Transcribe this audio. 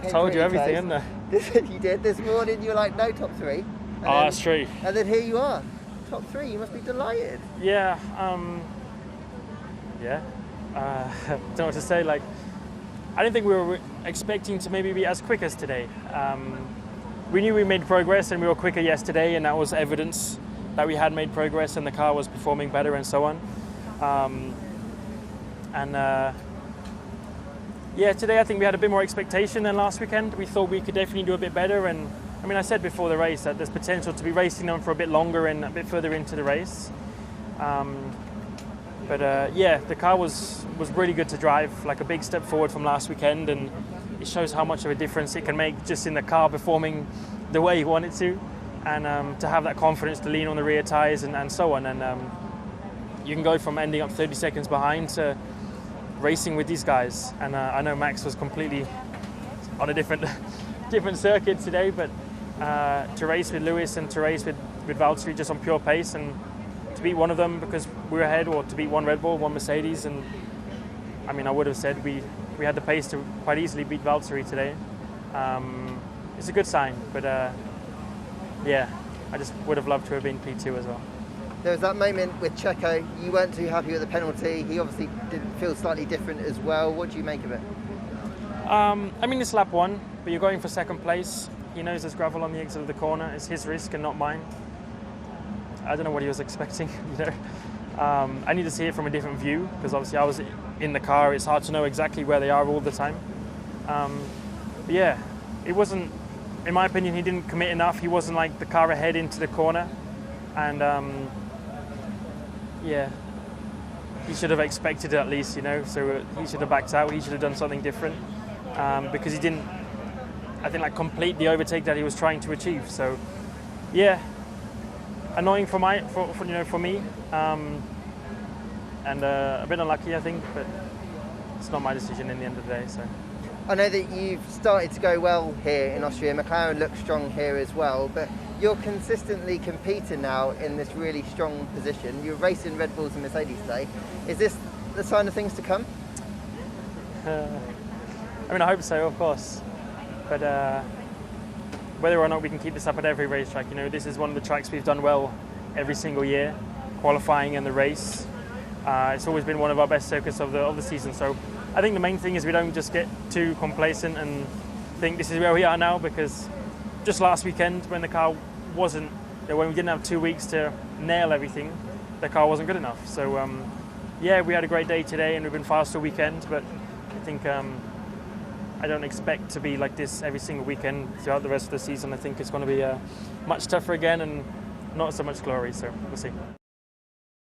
came Told you pretty everything, close. didn't I? You did. This morning you were like, no, top three. And Oh, that's true. And then here you are, top three. You must be delighted. Yeah. Yeah. Don't know what to say. Like, I didn't think we were expecting to maybe be as quick as today. We knew we made progress and we were quicker yesterday, and that was evidence that we had made progress and the car was performing better and so on. Yeah, today I think we had a bit more expectation than last weekend. We thought we could definitely do a bit better, and I mean, I said before the race that there's potential to be racing them for a bit longer and a bit further into the race. Yeah, the car was really good to drive, like a big step forward from last weekend, and it shows how much of a difference it can make just in the car performing the way you want it to, and to have that confidence to lean on the rear tyres and so on. And you can go from ending up 30 seconds behind to racing with these guys. And I know Max was completely on a different circuit today, but to race with Lewis and to race with Valtteri just on pure pace, and to beat one of them because we were ahead, or to beat one Red Bull, one Mercedes, and I mean, I would have said we had the pace to quite easily beat Valtteri today. It's a good sign, but yeah, I just would have loved to have been P2 as well. There was that moment with Checo. You weren't too happy with the penalty. He obviously did feel slightly different as well. What do you make of it? I mean, it's lap one, but you're going for second place. He knows there's gravel on the exit of the corner. It's his risk and not mine. I don't know what he was expecting, you know. I need to see it from a different view, because obviously I was in the car. It's hard to know exactly where they are all the time. But yeah, it wasn't, in my opinion, he didn't commit enough. He wasn't like the car ahead into the corner. And yeah, he should have expected it at least, you know. So he should have backed out. He should have done something different, because he didn't, I think, like complete the overtake that he was trying to achieve. So yeah, annoying for me, and a bit unlucky, I think, but it's not my decision in the end of the day. So I know that you've started to go well here in Austria. McLaren looks strong here as well, but you're consistently competing now in this really strong position. You're racing Red Bulls and Mercedes today. Is this the sign of things to come? I mean, I hope so, of course. But whether or not we can keep this up at every racetrack, you know, this is one of the tracks we've done well every single year, qualifying and the race. It's always been one of our best circuits of the season. So I think the main thing is we don't just get too complacent and think this is where we are now, because just last weekend when the car wasn't, when we didn't have 2 weeks to nail everything, the car wasn't good enough. So yeah, we had a great day today and we've been fast all weekend, but I think I don't expect to be like this every single weekend throughout the rest of the season. I think it's going to be much tougher again and not so much glory, so we'll see.